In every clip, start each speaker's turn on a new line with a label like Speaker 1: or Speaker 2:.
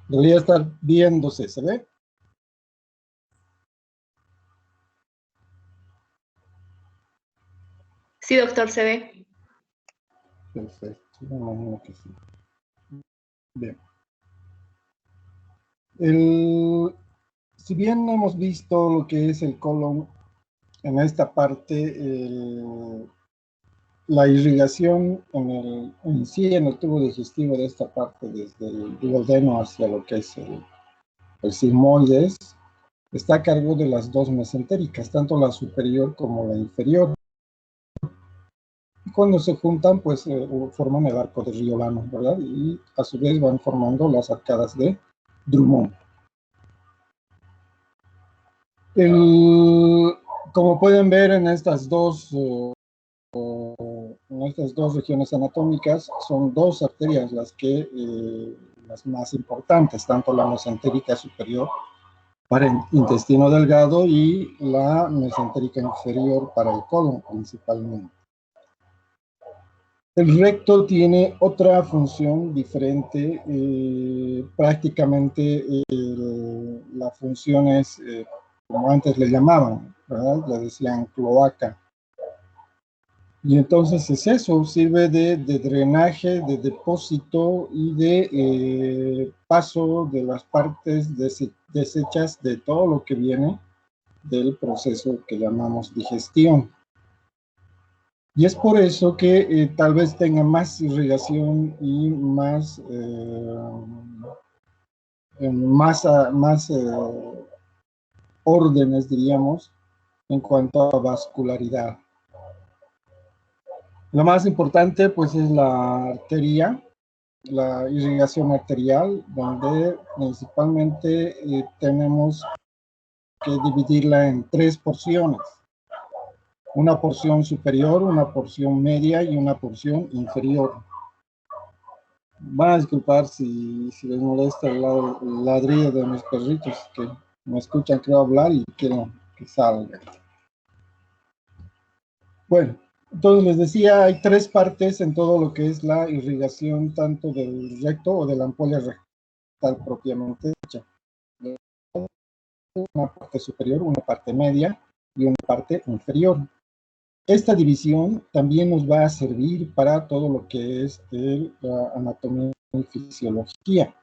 Speaker 1: Debería estar viéndose, ¿se ve?
Speaker 2: Sí, doctor, se ve.
Speaker 1: Perfecto, me imagino que sí. Bien. Si bien hemos visto lo que es el colon en esta parte, la irrigación en sí, en el tubo digestivo de esta parte, desde el duodeno hacia lo que es el sigmoides, está a cargo de las dos mesentéricas, tanto la superior como la inferior. Y cuando se juntan, pues forman el arco de Riolano, ¿verdad? Y a su vez van formando las arcadas de Drummond. Como pueden ver en estas dos regiones anatómicas, son dos arterias las más importantes, tanto la mesentérica superior para el intestino delgado y la mesentérica inferior para el colon principalmente. El recto tiene otra función diferente, prácticamente la función es, como antes le llamaban, ¿verdad? Le decían cloaca. Y entonces es eso, sirve de drenaje, de depósito y de paso de las partes desechas de todo lo que viene del proceso que llamamos digestión. Y es por eso que tal vez tenga más irrigación y más órdenes, diríamos, en cuanto a vascularidad. Lo más importante, pues, es la arteria, la irrigación arterial, donde principalmente tenemos que dividirla en tres porciones. Una porción superior, una porción media y una porción inferior. Van a disculpar si les molesta el ladrido de mis perritos que me escuchan, creo, hablar y quieren que salga. Bueno, entonces les decía, hay tres partes en todo lo que es la irrigación, tanto del recto o de la ampolla rectal propiamente dicha. Una parte superior, una parte media y una parte inferior. Esta división también nos va a servir para todo lo que es la anatomía y fisiología.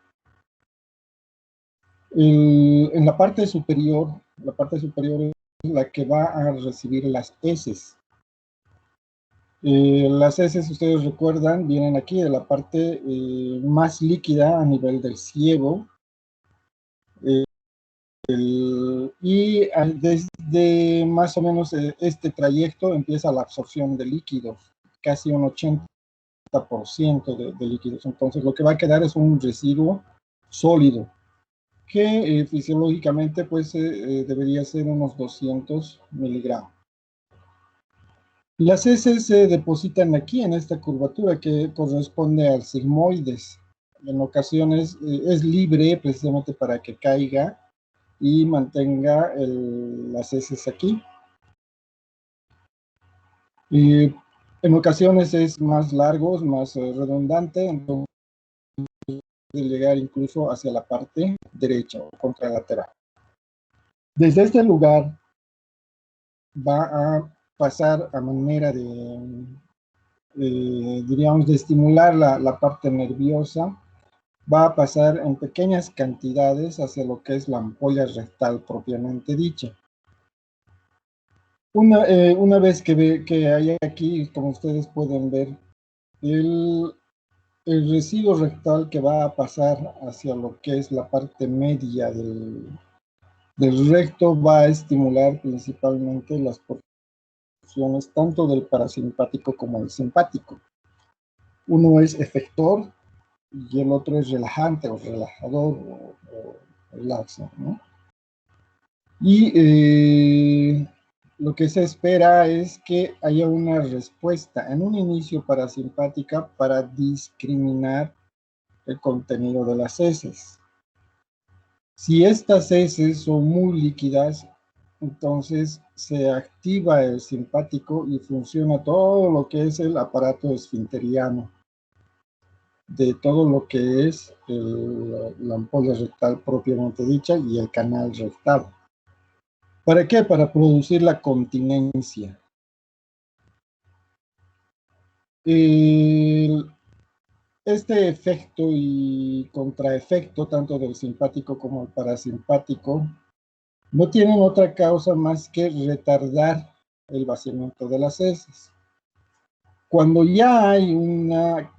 Speaker 1: En la parte superior es la que va a recibir las heces. Las heces, ustedes recuerdan, vienen aquí de la parte más líquida a nivel del ciego. Y desde más o menos este trayecto empieza la absorción de líquidos, casi un 80% de líquidos. Entonces lo que va a quedar es un residuo sólido, que fisiológicamente pues debería ser unos 200 miligramos. Las heces se depositan aquí en esta curvatura que corresponde al sigmoides. En ocasiones es libre precisamente para que caiga y mantenga las heces aquí. Y en ocasiones es más largo, es más redundante, entonces puede llegar incluso hacia la parte derecha o contralateral. Desde este lugar va a pasar a manera de, diríamos, de estimular la parte nerviosa, va a pasar en pequeñas cantidades hacia lo que es la ampolla rectal propiamente dicha. Una vez que hay aquí, como ustedes pueden ver, el residuo rectal que va a pasar hacia lo que es la parte media del recto va a estimular principalmente las porciones tanto del parasimpático como del simpático. Uno es efector y el otro es relajante o relajador o relaxa, ¿no? Y lo que se espera es que haya una respuesta en un inicio parasimpática para discriminar el contenido de las heces. Si estas heces son muy líquidas, entonces se activa el simpático y funciona todo lo que es el aparato esfinteriano. de todo lo que es la ampolla rectal propiamente dicha y el canal rectal. ¿Para qué? Para producir la continencia. Este efecto y contraefecto, tanto del simpático como el parasimpático, no tienen otra causa más que retardar el vaciamiento de las heces. Cuando ya hay una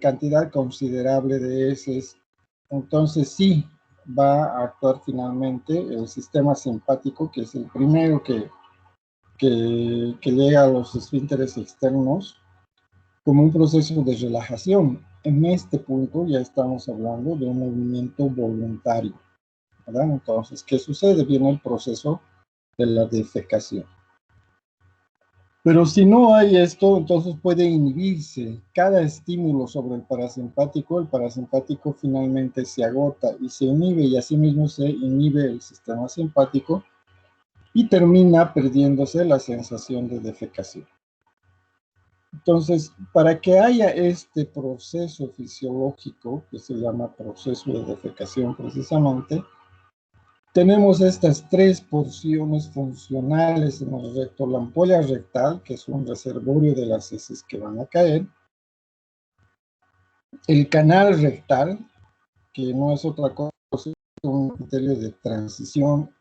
Speaker 1: cantidad considerable de heces, entonces sí va a actuar finalmente el sistema simpático, que es el primero que llega a los esfínteres externos, como un proceso de relajación. En este punto ya estamos hablando de un movimiento voluntario, ¿verdad? Entonces, ¿qué sucede? Viene el proceso de la defecación. Pero si no hay esto, entonces puede inhibirse cada estímulo sobre el parasimpático finalmente se agota y se inhibe, y asimismo se inhibe el sistema simpático y termina perdiéndose la sensación de defecación. Entonces, para que haya este proceso fisiológico, que se llama proceso de defecación precisamente, tenemos estas tres porciones funcionales en el recto: la ampolla rectal, que es un reservorio de las heces que van a caer; el canal rectal, que no es otra cosa, es un criterio de transición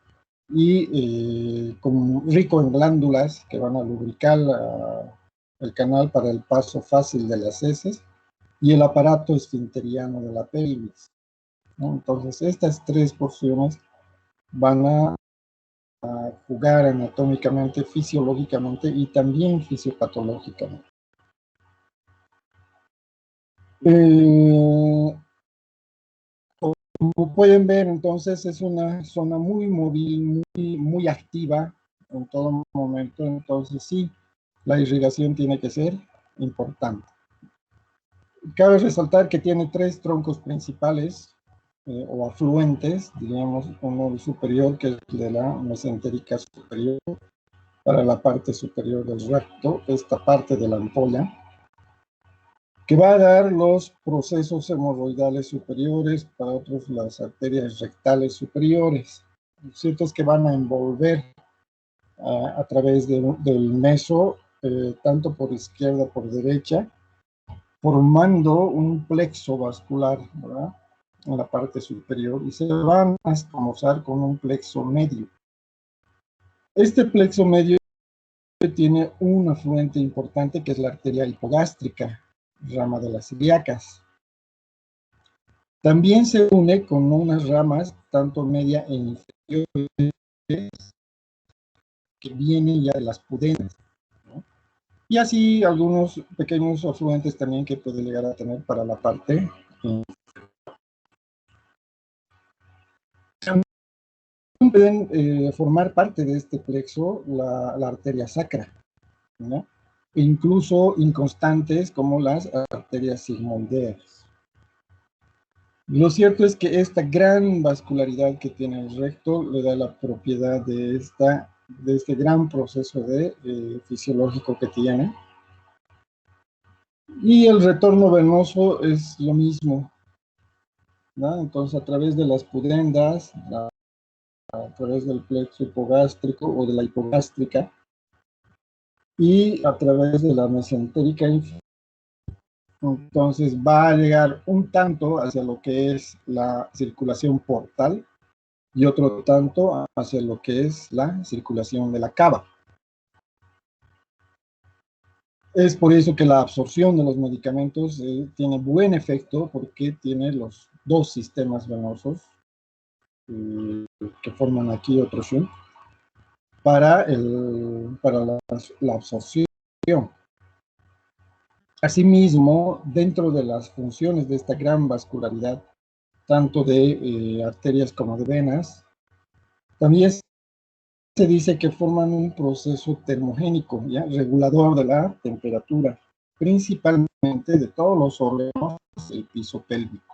Speaker 1: y como rico en glándulas que van a lubricar el canal para el paso fácil de las heces; y el aparato esfinteriano de la pelvis, ¿no? Entonces, estas tres porciones van a jugar anatómicamente, fisiológicamente y también fisiopatológicamente. Como pueden ver, entonces es una zona muy móvil, muy activa en todo momento. Entonces sí, la irrigación tiene que ser importante. Cabe resaltar que tiene tres troncos principales o afluentes, diríamos, uno superior, que es de la mesentérica superior, para la parte superior del recto, esta parte de la ampolla, que va a dar los procesos hemorroidales superiores, para otros las arterias rectales superiores. Lo cierto es que van a envolver a través del meso, tanto por izquierda por derecha, formando un plexo vascular, ¿verdad?, en la parte superior, y se van a escamosar con un plexo medio. Este plexo medio tiene un afluente importante, que es la arteria hipogástrica, rama de las ilíacas. También se une con unas ramas, tanto media e inferior, que vienen ya de las pudendas, ¿no? Y así algunos pequeños afluentes también que puede llegar a tener para la parte pueden formar parte de este plexo la arteria sacra, ¿no? E incluso inconstantes como las arterias sigmoideas. Lo cierto es que esta gran vascularidad que tiene el recto le da la propiedad de este gran proceso fisiológico que tiene. Y el retorno venoso es lo mismo, ¿no? Entonces, a través de las pudendas, a través del plexo hipogástrico o de la hipogástrica, y a través de la mesentérica, entonces va a llegar un tanto hacia lo que es la circulación portal y otro tanto hacia lo que es la circulación de la cava. Es por eso que la absorción de los medicamentos tiene buen efecto, porque tiene los dos sistemas venosos que forman aquí otro shunt para la absorción. Asimismo, dentro de las funciones de esta gran vascularidad, tanto de arterias como de venas, también se dice que forman un proceso termogénico, ¿ya?, regulador de la temperatura, principalmente de todos los órganos del piso pélvico.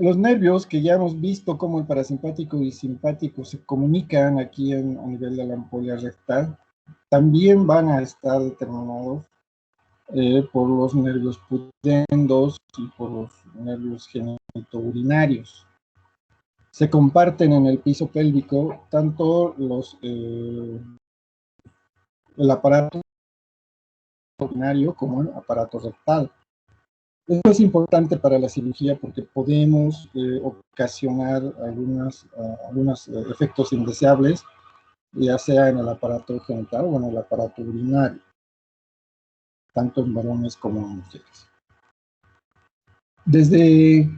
Speaker 1: Los nervios, que ya hemos visto cómo el parasimpático y simpático se comunican aquí a nivel de la ampolla rectal, también van a estar determinados por los nervios pudendos y por los nervios genitourinarios. Se comparten en el piso pélvico tanto el aparato urinario como el aparato rectal. Esto es importante para la cirugía porque podemos ocasionar algunos efectos indeseables, ya sea en el aparato genital o en el aparato urinario, tanto en varones como en mujeres. Desde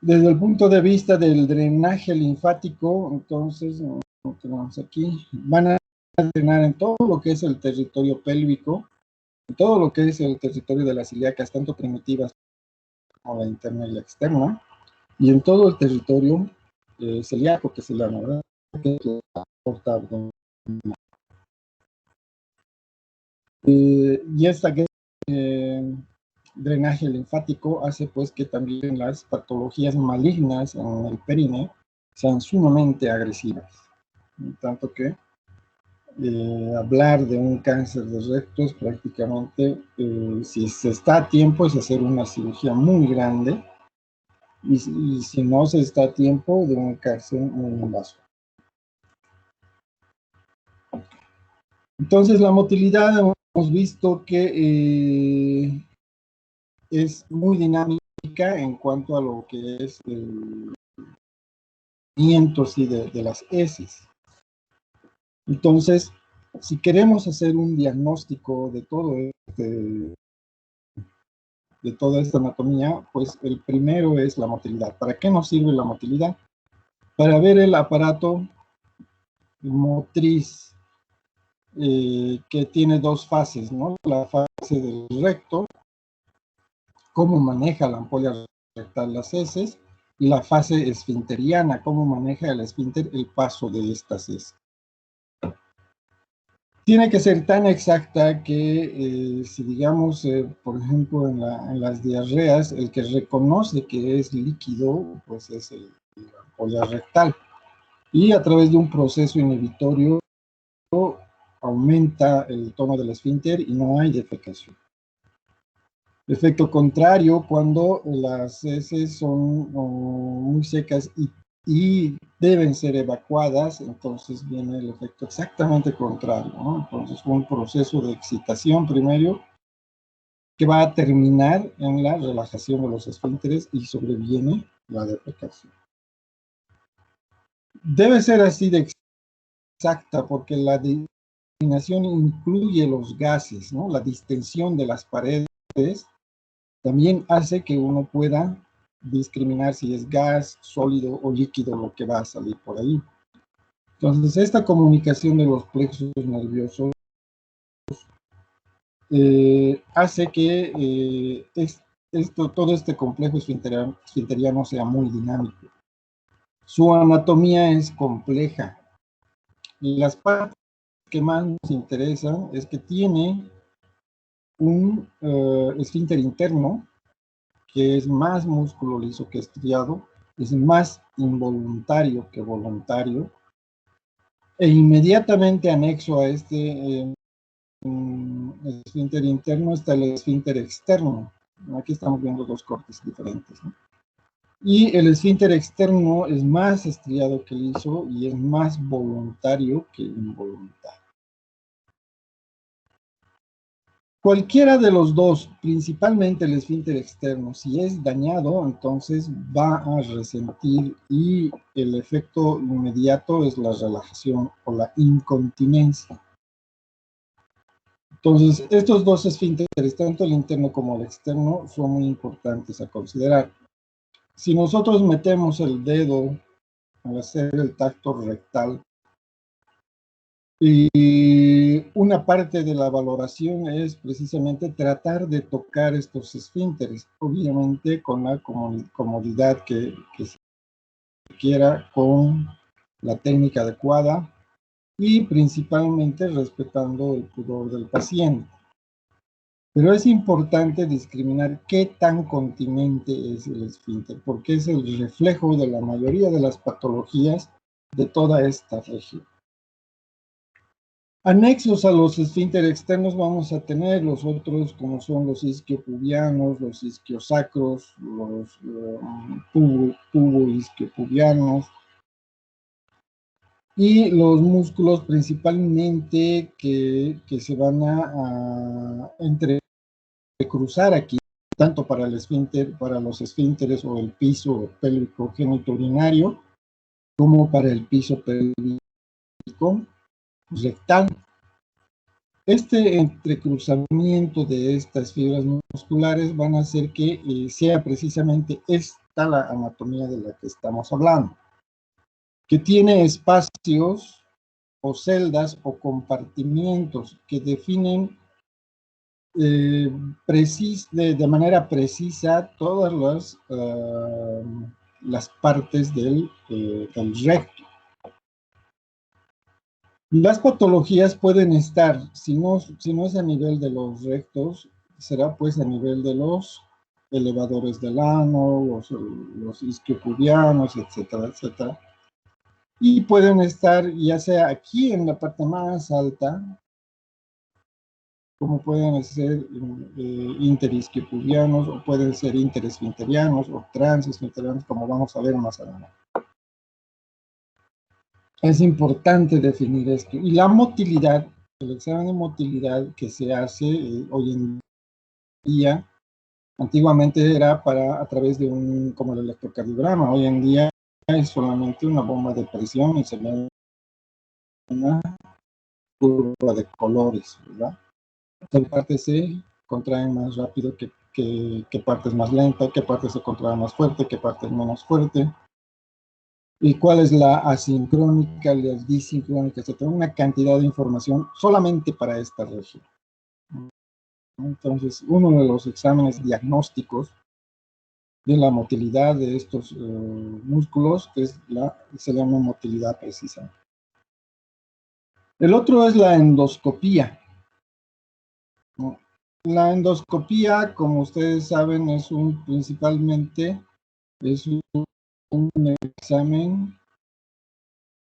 Speaker 1: el punto de vista del drenaje linfático, entonces, tenemos aquí, van a drenar en todo lo que es el territorio pélvico, en todo lo que es el territorio de las ilíacas, tanto primitivas como la interna y la externa, y en todo el territorio celíaco, que se llama, ¿verdad? Que es la aorta abdominal. Y esta drenaje linfático hace pues que también las patologías malignas en el perine sean sumamente agresivas, tanto que hablar de un cáncer de recto es prácticamente, si se está a tiempo, es hacer una cirugía muy grande, y si no se está a tiempo, de un cáncer muy invaso. Entonces, la motilidad hemos visto que es muy dinámica en cuanto a lo que es el movimiento de las heces. Entonces, si queremos hacer un diagnóstico de toda esta anatomía, pues el primero es la motilidad. ¿Para qué nos sirve la motilidad? Para ver el aparato motriz, que tiene dos fases, ¿no? La fase del recto, cómo maneja la ampolla rectal las heces, y la fase esfinteriana, cómo maneja el esfínter el paso de estas heces. Tiene que ser tan exacta que si digamos, por ejemplo, en las diarreas, el que reconoce que es líquido, pues es la ampolla rectal. Y a través de un proceso inhibitorio aumenta el tono del esfínter y no hay defecación. Efecto contrario, cuando las heces son muy secas y deben ser evacuadas, entonces viene el efecto exactamente contrario, ¿no? Entonces, un proceso de excitación primero que va a terminar en la relajación de los esfínteres y sobreviene la defecación. Debe ser así de exacta porque la discriminación incluye los gases, ¿no? La distensión de las paredes también hace que uno pueda discriminar si es gas, sólido o líquido lo que va a salir por ahí. Entonces, esta comunicación de los plexos nerviosos hace que todo este complejo esfinteriano sea muy dinámico. Su anatomía es compleja. Las partes que más nos interesan es que tiene un esfínter interno, que es más músculo liso que estriado, es más involuntario que voluntario, e inmediatamente anexo a este esfínter interno está el esfínter externo. Aquí estamos viendo dos cortes diferentes, ¿no? Y el esfínter externo es más estriado que liso y es más voluntario que involuntario. Cualquiera de los dos, principalmente el esfínter externo, si es dañado, entonces va a resentir y el efecto inmediato es la relajación o la incontinencia. Entonces, estos dos esfínteres, tanto el interno como el externo, son muy importantes a considerar. Si nosotros metemos el dedo al hacer el tacto rectal, y una parte de la valoración es precisamente tratar de tocar estos esfínteres, obviamente con la comodidad que se quiera, con la técnica adecuada y principalmente respetando el pudor del paciente. Pero es importante discriminar qué tan continente es el esfínter, porque es el reflejo de la mayoría de las patologías de toda esta región. Anexos a los esfínteres externos vamos a tener los otros, como son los isquiopubianos, los isquiosacros, los tuboisquiopubianos, y los músculos principalmente que se van a entrecruzar aquí, tanto para el esfínter, para los esfínteres o el piso pélvico genitourinario, como para el piso pélvico rectal. Este entrecruzamiento de estas fibras musculares van a hacer que sea precisamente esta la anatomía de la que estamos hablando, que tiene espacios o celdas o compartimientos que definen de manera precisa todas las partes del recto. Las patologías pueden estar, si no es a nivel de los rectos, será pues a nivel de los elevadores del ano, los isquiopubianos, etcétera, etcétera. Y pueden estar ya sea aquí en la parte más alta, como pueden ser interesquiopubianos, o pueden ser interesfinterianos o transesfinterianos, como vamos a ver más adelante. Es importante definir esto. Y la motilidad, el examen de motilidad que se hace hoy en día, antiguamente era a través de como el electrocardiograma. Hoy en día es solamente una bomba de presión y se ve una curva de colores, ¿verdad? ¿Qué partes se contraen más rápido, qué parte es más lenta, qué parte se contrae más fuerte, qué parte es menos fuerte? ¿Y cuál es la asincrónica, la disincrónica, etcétera? Una cantidad de información solamente para esta región. Entonces, uno de los exámenes diagnósticos de la motilidad de estos músculos se llama motilidad precisa. El otro es la endoscopía. La endoscopía, como ustedes saben, principalmente es un examen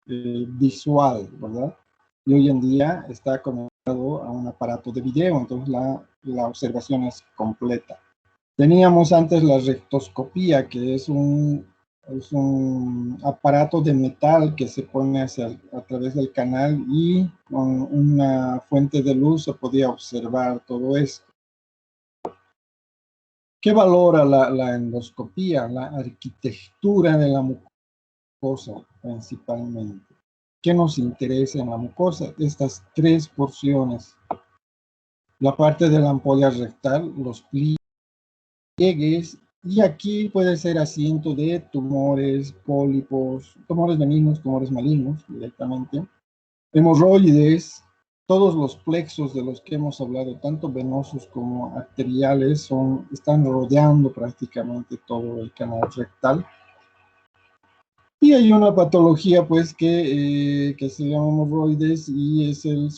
Speaker 1: visual, ¿verdad? Y hoy en día está conectado a un aparato de video, entonces la observación es completa. Teníamos antes la rectoscopía, que es un aparato de metal que se pone a través del canal, y con una fuente de luz se podía observar todo esto. ¿Qué valora la endoscopía? La arquitectura de la mucosa, principalmente. ¿Qué nos interesa en la mucosa? Estas tres porciones. La parte de la ampolla rectal, los pliegues, y aquí puede ser asiento de tumores, pólipos, tumores benignos, tumores malignos directamente, hemorroides. Todos los plexos de los que hemos hablado, tanto venosos como arteriales, están rodeando prácticamente todo el canal rectal. Y hay una patología, pues, que se llama hemorroides, y es el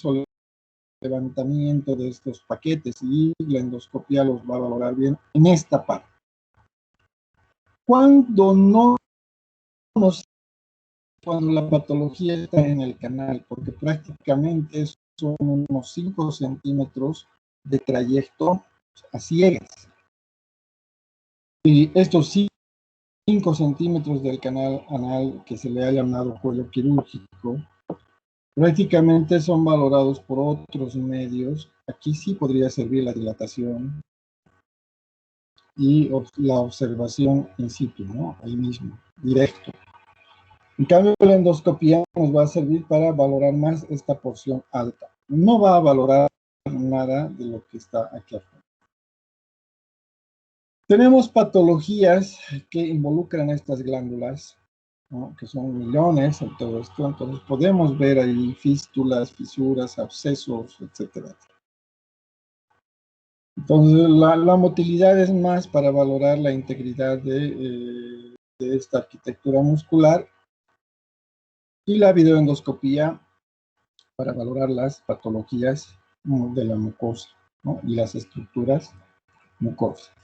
Speaker 1: levantamiento de estos paquetes, y la endoscopia los va a valorar bien en esta parte. Cuando la patología está en el canal, porque prácticamente son unos 5 centímetros de trayecto a ciegas. Y estos 5 centímetros del canal anal, que se le ha llamado cuello quirúrgico, prácticamente son valorados por otros medios. Aquí sí podría servir la dilatación y la observación in situ, ¿no? Ahí mismo, directo. En cambio, la endoscopía nos va a servir para valorar más esta porción alta. No va a valorar nada de lo que está aquí afuera. Tenemos patologías que involucran estas glándulas, ¿no? Que son millones en todo esto. Entonces podemos ver ahí fístulas, fisuras, abscesos, etcétera. Entonces la motilidad es más para valorar la integridad de esta arquitectura muscular, y la videoendoscopía para valorar las patologías de la mucosa, ¿no? Y las estructuras mucosas.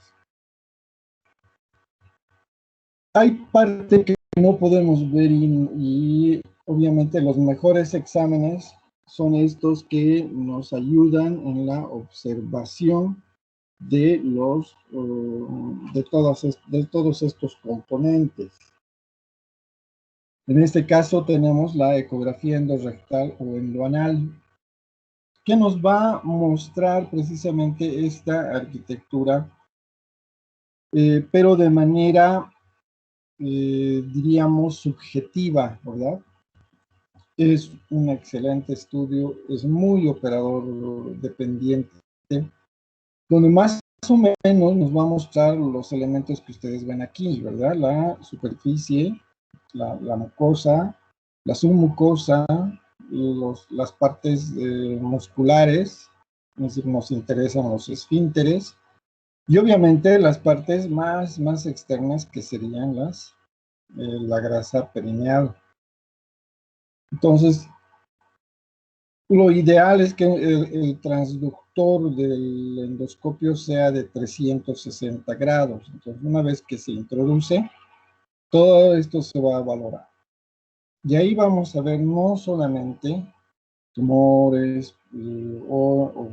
Speaker 1: Hay parte que no podemos ver, y obviamente los mejores exámenes son estos que nos ayudan en la observación de de todos estos componentes. En este caso tenemos la ecografía endorrectal o endoanal, que nos va a mostrar precisamente esta arquitectura, pero de manera, diríamos, subjetiva, ¿verdad? Es un excelente estudio, es muy operador dependiente, donde más o menos nos va a mostrar los elementos que ustedes ven aquí, ¿verdad? La superficie, la mucosa, la submucosa, las partes musculares, es decir, nos interesan los esfínteres, y obviamente las partes más externas que serían la grasa perineal. Entonces, lo ideal es que el transductor del endoscopio sea de 360 grados. Entonces, una vez que se introduce, todo esto se va a valorar. Y ahí vamos a ver no solamente tumores o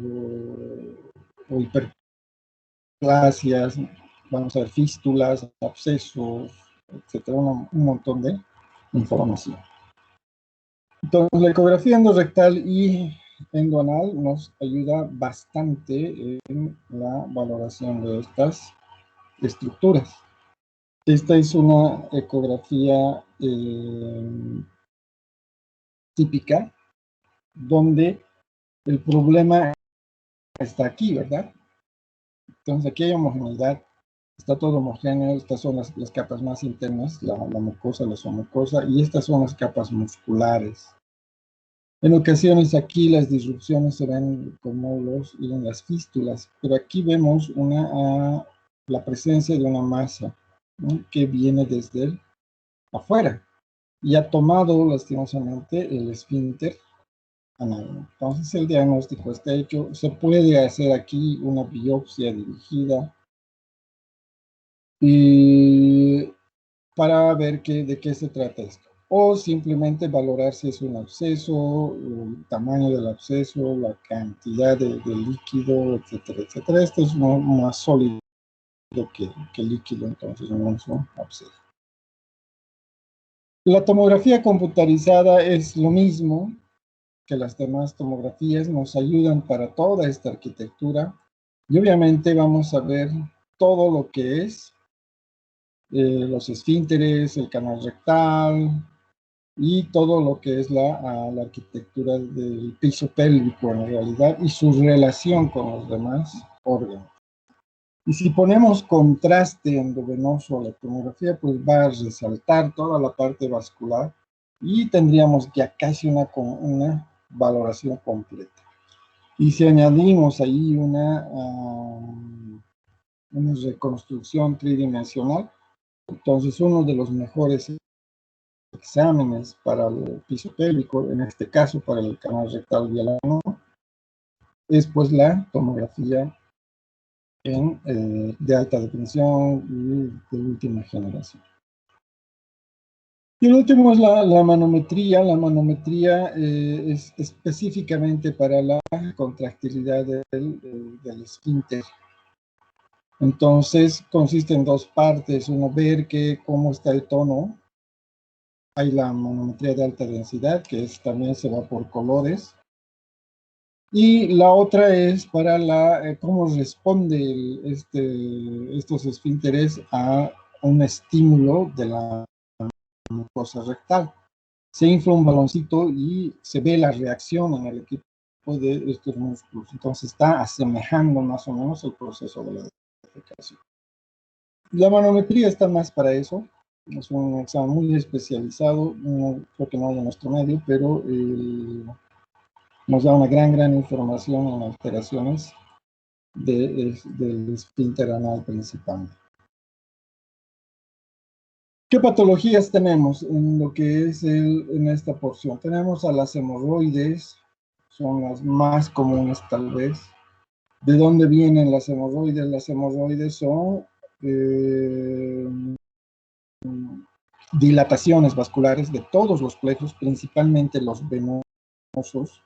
Speaker 1: hiperplasias, vamos a ver fístulas, abscesos, etcétera, un montón de información. Entonces, la ecografía endorrectal y endoanal nos ayuda bastante en la valoración de estas estructuras. Esta es una ecografía típica, donde el problema está aquí, ¿verdad? Entonces aquí hay homogeneidad, está todo homogéneo, estas son las capas más internas, la mucosa, la submucosa, y estas son las capas musculares. En ocasiones aquí las disrupciones se ven como en las fístulas, pero aquí vemos la presencia de una masa, ¿no?, que viene desde afuera y ha tomado lastimosamente el esfínter anal. Entonces el diagnóstico está hecho. Se puede hacer aquí una biopsia dirigida y para ver de qué se trata esto. O simplemente valorar si es un absceso, el tamaño del absceso, la cantidad de líquido, etcétera, etcétera. Esto es más sólido que líquido, entonces no es un absceso. La tomografía computarizada es lo mismo que las demás tomografías, nos ayudan para toda esta arquitectura y obviamente vamos a ver todo lo que es los esfínteres, el canal rectal y todo lo que es la arquitectura del piso pélvico en realidad y su relación con los demás órganos. Y si ponemos contraste endovenoso a la tomografía, pues va a resaltar toda la parte vascular y tendríamos ya casi una valoración completa. Y si añadimos ahí una reconstrucción tridimensional, entonces uno de los mejores exámenes para el piso pélvico, en este caso para el canal rectal bielano, es pues la tomografía de alta definición y de última generación. Y el último es la manometría. La manometría es específicamente para la contractilidad del esfínter. Entonces consiste en dos partes. Uno, ver cómo está el tono. Hay la manometría de alta densidad, que también se va por colores. Y la otra es para cómo responde estos esfínteres a un estímulo de la mucosa rectal. Se infla un baloncito y se ve la reacción en el equipo de estos músculos. Entonces está asemejando más o menos el proceso de la defecación. La manometría está más para eso. Es un examen muy especializado. No creo que no haya en nuestro medio, pero nos da una gran información en alteraciones del esfínter anal principalmente. ¿Qué patologías tenemos en lo que es en esta porción? Tenemos a las hemorroides, son las más comunes tal vez. ¿De dónde vienen las hemorroides? Las hemorroides son dilataciones vasculares de todos los plexos, principalmente los venosos,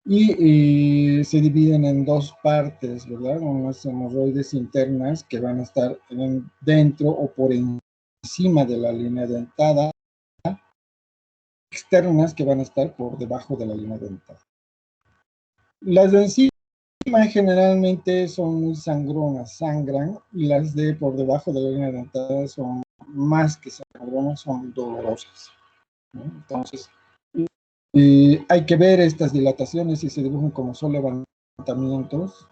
Speaker 1: y se dividen en dos partes, ¿verdad? Unas hemorroides internas que van a estar dentro o por encima de la línea dentada, externas que van a estar por debajo de la línea dentada. Las de encima generalmente son muy sangronas, sangran, y las de por debajo de la línea dentada son más que sangronas, son dolorosas, ¿no? Entonces, hay que ver estas dilataciones y se dibujan como son levantamientos,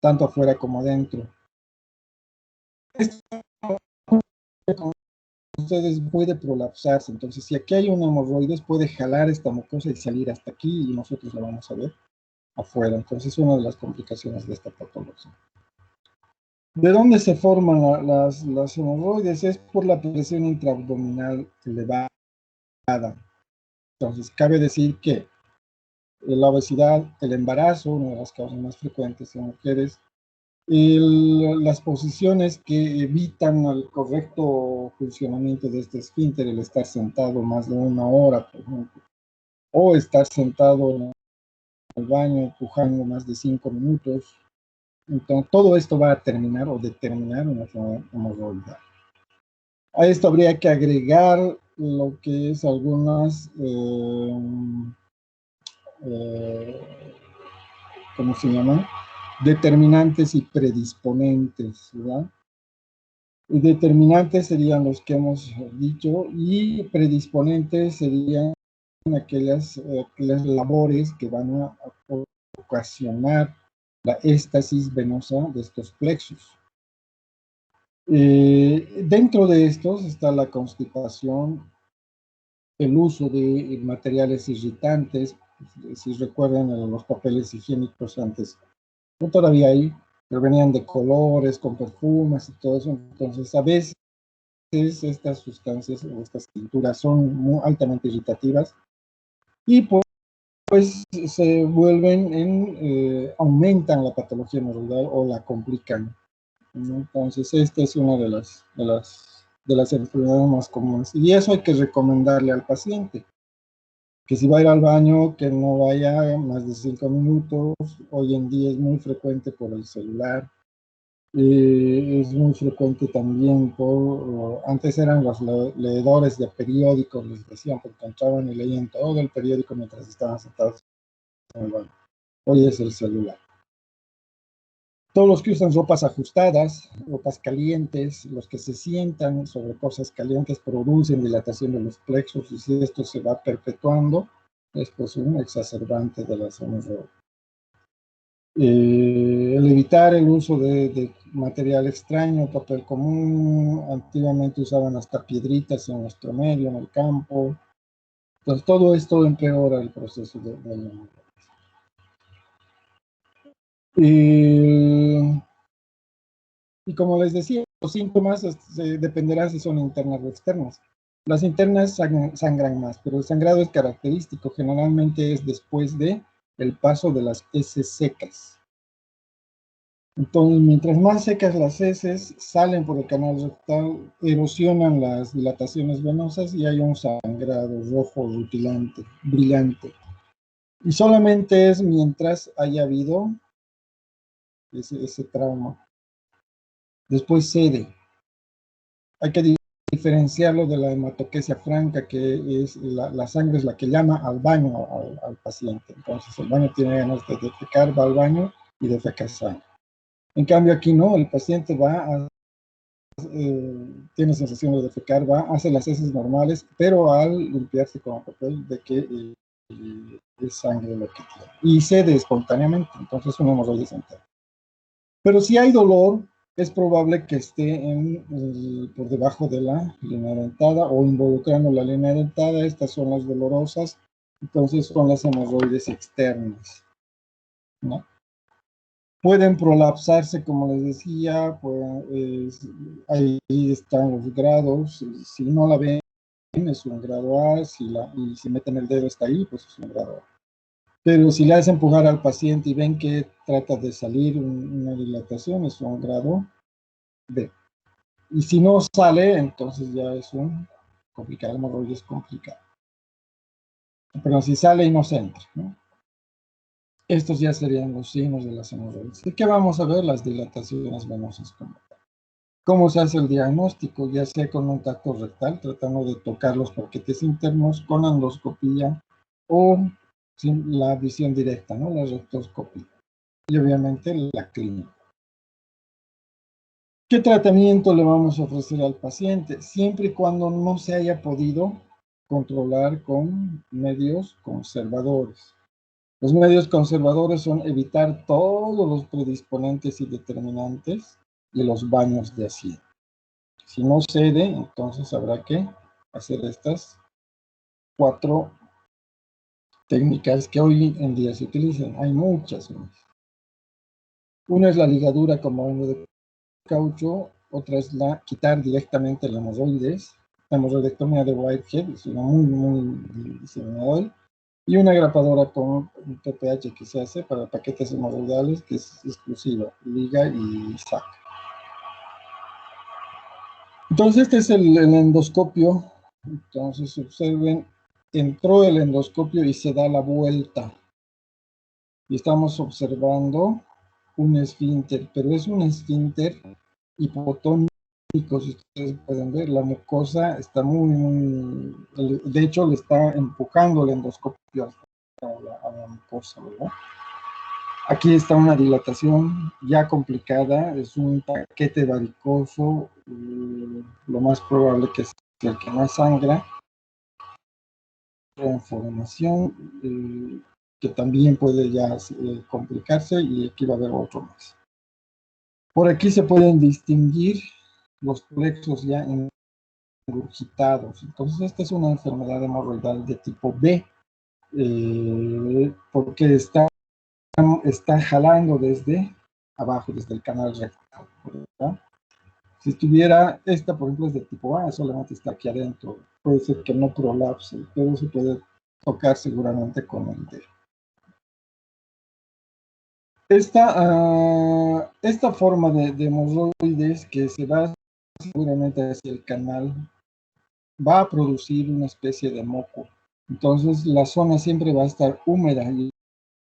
Speaker 1: tanto afuera como adentro. Esto, como ustedes, puede prolapsarse. Entonces, si aquí hay una hemorroides, puede jalar esta mucosa y salir hasta aquí, y nosotros la vamos a ver afuera. Entonces, es una de las complicaciones de esta patología. ¿De dónde se forman las hemorroides? Es por la presión intraabdominal elevada. Entonces, cabe decir que la obesidad, el embarazo, una de las causas más frecuentes en mujeres, las posiciones que evitan el correcto funcionamiento de este esfínter, el estar sentado más de 1 hora, por ejemplo, o estar sentado en el baño empujando más de 5 minutos. Entonces, todo esto va a terminar o determinar una hemorroida. A esto habría que agregar lo que es algunas, ¿cómo se llaman? Determinantes y predisponentes, ¿verdad? Y determinantes serían los que hemos dicho, y predisponentes serían aquellas labores que van a ocasionar la éstasis venosa de estos plexos. Dentro de estos está la constipación, el uso de materiales irritantes. Si recuerdan, los papeles higiénicos antes, no todavía hay, pero venían de colores, con perfumes y todo eso. Entonces, a veces estas sustancias o estas tinturas son muy altamente irritativas y pues se vuelven aumentan la patología hemorroidal o la complican, ¿no? Entonces, esta es una de las enfermedades más comunes, y eso hay que recomendarle al paciente, que si va a ir al baño, que no vaya más de 5 minutos. Hoy en día es muy frecuente por el celular. Es muy frecuente también antes eran los leedores de periódicos, les decían, porque entraban y leían todo el periódico mientras estaban sentados en el baño. Hoy es el celular. Todos los que usan ropas ajustadas, ropas calientes, los que se sientan sobre cosas calientes, producen dilatación de los plexos, y si esto se va perpetuando, es pues un exacerbante de las hemorroides. El evitar el uso de material extraño, papel común. Antiguamente usaban hasta piedritas en nuestro medio, en el campo. Entonces, todo esto empeora el proceso de la hemorroides. Y como les decía, los síntomas dependerán si son internas o externas. Las internas sangran más, pero el sangrado es característico. Generalmente es después de el paso de las heces secas. Entonces, mientras más secas las heces, salen por el canal rectal, erosionan las dilataciones venosas y hay un sangrado rojo rutilante, brillante. Y solamente es mientras haya habido ese trauma. Después cede. Hay que diferenciarlo de la hematoquesia franca, que es la sangre es la que llama al baño al paciente. Entonces, el baño tiene ganas de defecar, va al baño y defeca sangre. En cambio, aquí no, el paciente tiene sensación de defecar, hace las heces normales, pero al limpiarse con el papel de que es sangre lo que tiene. Y cede espontáneamente, entonces es una hemorroides interna. Pero si hay dolor, es probable que esté por debajo de la línea dentada o involucrando la línea dentada. Estas son las dolorosas, entonces son las hemorroides externas, ¿no? Pueden prolapsarse, como les decía, ahí están los grados. Si no la ven, es un grado A, y si meten el dedo está ahí, pues es un grado A. Pero si le hacen empujar al paciente y ven que trata de salir una dilatación, es un grado B. Y si no sale, entonces ya es un complicado, el hemorroide es complicado. Pero si sale y no se entra, ¿no? Estos ya serían los signos de las hemorroides. ¿Y qué vamos a ver? Las dilataciones venosas como tal. ¿Cómo se hace el diagnóstico? Ya sea con un tacto rectal, tratando de tocar los paquetes internos, con endoscopía o sin la visión directa, ¿no? La rectoscopía. Y obviamente la clínica. ¿Qué tratamiento le vamos a ofrecer al paciente? Siempre y cuando no se haya podido controlar con medios conservadores. Los medios conservadores son evitar todos los predisponentes y determinantes de los baños de asiento. Si no cede, entonces habrá que hacer estas 4 técnicas que hoy en día se utilizan. Hay muchas más. Una es la ligadura con baño de caucho, otra es quitar directamente la hemorroides, la hemorroidectomía de Whitehead, es una muy diseminada, y una grapadora con un PPH que se hace para paquetes hemorroidales, que es exclusiva, liga y saca. Entonces este es el endoscopio. Entonces observen, entró el endoscopio y se da la vuelta. Y estamos observando un esfínter, pero es un esfínter hipotónico. Si ustedes pueden ver, la mucosa está muy, de hecho le está empujando el endoscopio a la mucosa, ¿verdad? Aquí está una dilatación ya complicada, es un paquete varicoso, lo más probable que es el que más sangra, información que también puede ya complicarse, y aquí va a haber otro más. Por aquí se pueden distinguir los plexos ya engurgitados. Entonces esta es una enfermedad hemorroidal de tipo B, porque está jalando desde abajo, desde el canal rectal, ¿verdad? Si estuviera esta, por ejemplo, es de tipo A, solamente está aquí adentro. Puede ser que no prolapse, pero se puede tocar seguramente con el dedo. Esta forma de hemorroides que se va seguramente hacia el canal va a producir una especie de moco. Entonces la zona siempre va a estar húmeda y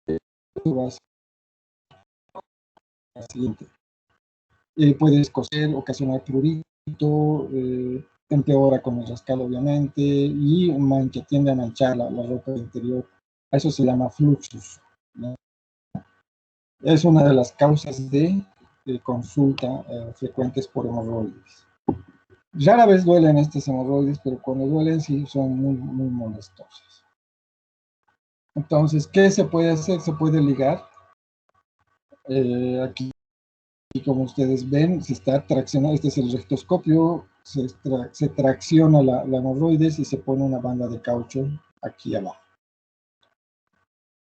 Speaker 1: eso va a ser la siguiente. Puede escocer, ocasionar prurito, empeora con el rascado obviamente, y tiende a manchar la ropa interior. A eso se llama fluxus, ¿no? Es una de las causas de consulta frecuentes por hemorroides. Rara vez duelen estas hemorroides, pero cuando duelen sí son muy molestosas. Entonces, ¿qué se puede hacer? Se puede ligar. Aquí, como ustedes ven, se está traccionando, este es el rectoscopio, se tracciona la hemorroides y se pone una banda de caucho aquí abajo.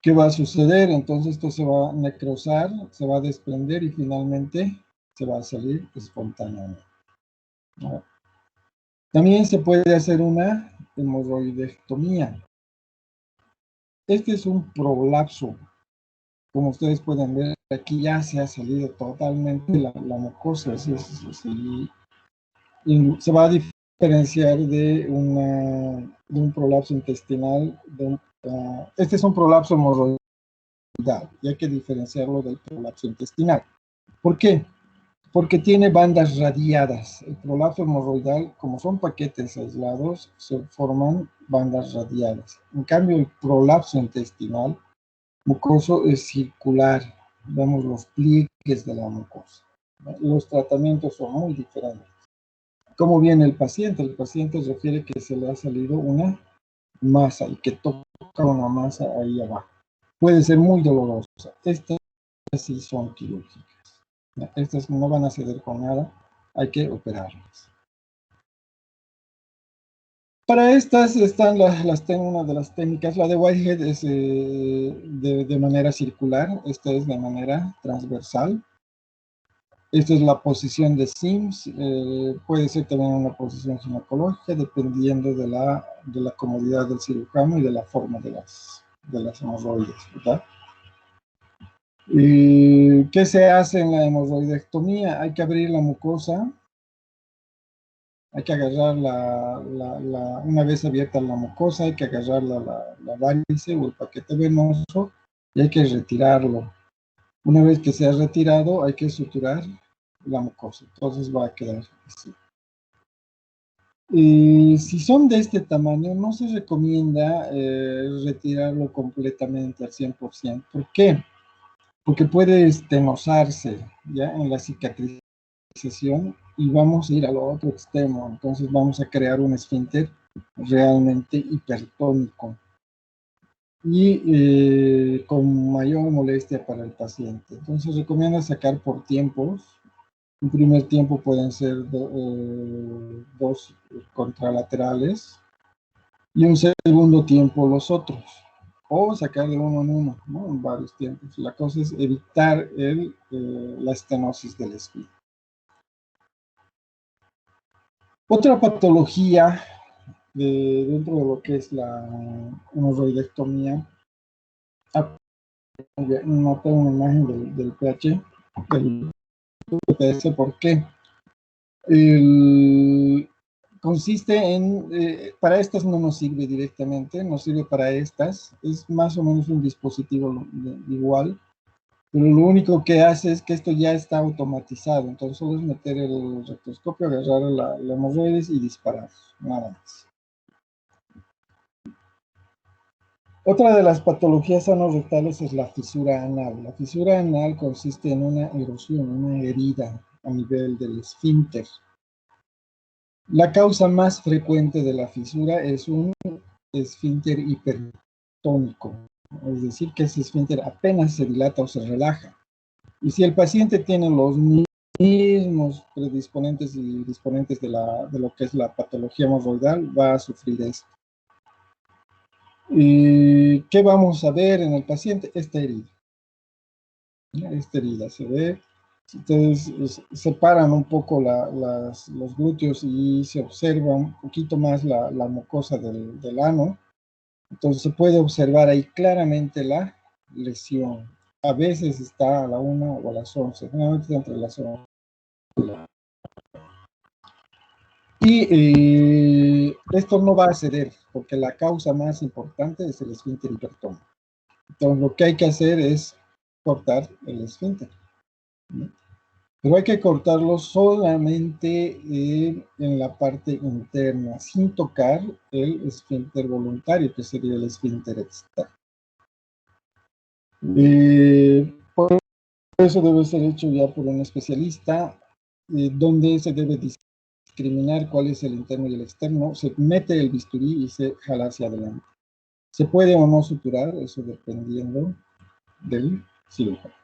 Speaker 1: ¿Qué va a suceder? Entonces esto se va a necrosar, se va a desprender y finalmente se va a salir espontáneamente. ¿No? También se puede hacer una hemorroidectomía. Este es un prolapso. Como ustedes pueden ver, aquí ya se ha salido totalmente la mucosa. Y se va a diferenciar de un prolapso intestinal. Este es un prolapso hemorroidal, y hay que diferenciarlo del prolapso intestinal. ¿Por qué? Porque tiene bandas radiadas. El prolapso hemorroidal, como son paquetes aislados, se forman bandas radiadas. En cambio, el prolapso intestinal mucoso es circular. Vemos los pliegues de la mucosa. Los tratamientos son muy diferentes. ¿Cómo viene el paciente? El paciente refiere que se le ha salido una masa y que toca una masa ahí abajo. Puede ser muy dolorosa. Estas sí son quirúrgicas. Estas no van a ceder con nada, hay que operarlas. Para estas están una de las técnicas. La de Whitehead es de manera circular, esta es de manera transversal. Esta es la posición de Sims, puede ser también una posición ginecológica, dependiendo de la comodidad del cirujano y de la forma de las hemorroides, ¿verdad? ¿Y qué se hace en la hemorroidectomía? Hay que abrir la mucosa, hay que agarrar una vez abierta la mucosa, hay que agarrar la varice o el paquete venoso y hay que retirarlo. Una vez que se ha retirado, hay que suturar la mucosa, entonces va a quedar así. Si son de este tamaño, no se recomienda retirarlo completamente al 100%. ¿Por qué? Porque puede estenosarse ya en la cicatrización y vamos a ir al otro extremo. Entonces vamos a crear un esfínter realmente hipertónico y con mayor molestia para el paciente. Entonces recomienda sacar por tiempos. Un primer tiempo pueden ser dos contralaterales y un segundo tiempo los otros, o sacar de uno en uno, ¿no? En varios tiempos. La cosa es evitar la estenosis del esfínter. Otra patología dentro de lo que es la hemorroidectomía, no tengo una imagen del pH, del PPS, ¿por qué? Consiste en, para estas no nos sirve directamente, nos sirve para estas, es más o menos un dispositivo igual, pero lo único que hace es que esto ya está automatizado, entonces solo es meter el rectoscopio, agarrar la hemorroides y disparar, nada más. Otra de las patologías anorrectales es la fisura anal. La fisura anal consiste en una erosión, una herida a nivel del esfínter. La causa más frecuente de la fisura es un esfínter hipertónico, es decir, que ese esfínter apenas se dilata o se relaja. Y si el paciente tiene los mismos predisponentes y disponentes de lo que es la patología hemorroidal, va a sufrir esto. ¿Y qué vamos a ver en el paciente? Esta herida. Esta herida se ve. Ustedes separan un poco los glúteos y se observa un poquito más la mucosa del ano. Entonces se puede observar ahí claramente la lesión. A veces está a la 1 o a las 11, generalmente está entre las 11. Y esto no va a ceder, porque la causa más importante es el esfínter hipertónico. Entonces lo que hay que hacer es cortar el esfínter, ¿no? Pero hay que cortarlo solamente en la parte interna, sin tocar el esfínter voluntario, que sería el esfínter externo. Por eso debe ser hecho ya por un especialista, donde se debe discriminar cuál es el interno y el externo. Se mete el bisturí y se jala hacia adelante. Se puede o no suturar, eso dependiendo del cirujano.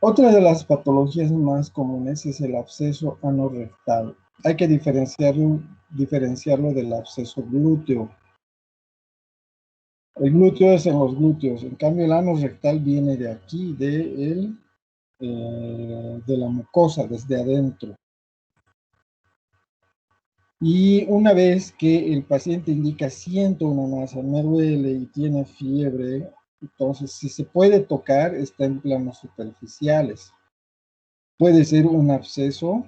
Speaker 1: Otra de las patologías más comunes es el absceso anorrectal. Hay que diferenciarlo del absceso glúteo. El glúteo es en los glúteos, en cambio el anorrectal viene de aquí, de la mucosa, desde adentro. Y una vez que el paciente indica siento una masa, me duele y tiene fiebre, entonces si se puede tocar, está en planos superficiales. Puede ser un absceso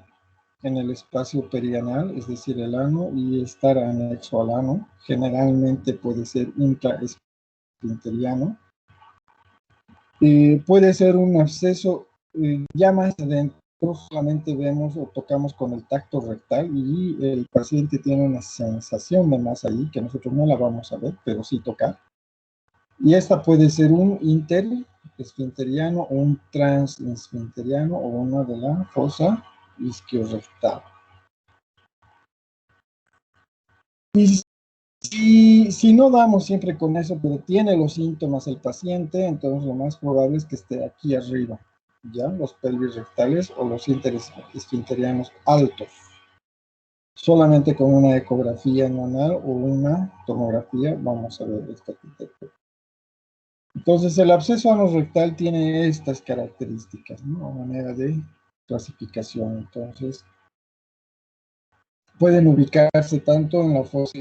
Speaker 1: en el espacio perianal, es decir, el ano, y estar anexo al ano. Generalmente puede ser intraesfinteriano. Puede ser un absceso ya más adentro, solamente vemos o tocamos con el tacto rectal y el paciente tiene una sensación de masa ahí, que nosotros no la vamos a ver, pero sí tocar. Y esta puede ser un interesfinteriano o un transesfinteriano o una de la fosa isquiorrectal. Y si no damos siempre con eso, pero tiene los síntomas el paciente, entonces lo más probable es que esté aquí arriba, ¿ya? Los pelvis rectales o los interesfinterianos altos. Solamente con una ecografía anual o una tomografía vamos a ver esta arquitectura. Entonces el absceso anorrectal tiene estas características, ¿no? A manera de clasificación. Entonces pueden ubicarse tanto en la fosa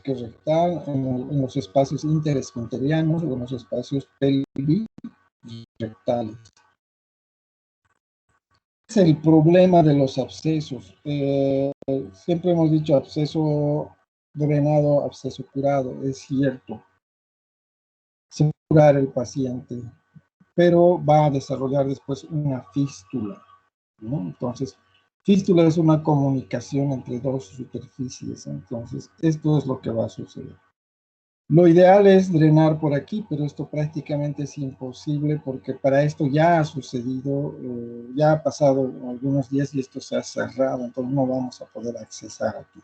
Speaker 1: rectal, en los espacios interesfinterianos o en los espacios pelvis rectales. Es el problema de los abscesos. Siempre hemos dicho absceso drenado, absceso curado, es cierto. se va a curar el paciente, pero va a desarrollar después una fístula, ¿no? Entonces, fístula es una comunicación entre dos superficies, entonces esto es lo que va a suceder. Lo ideal es drenar por aquí, pero esto prácticamente es imposible porque para esto ya ha sucedido, ya ha pasado algunos días y esto se ha cerrado, entonces no vamos a poder accesar aquí.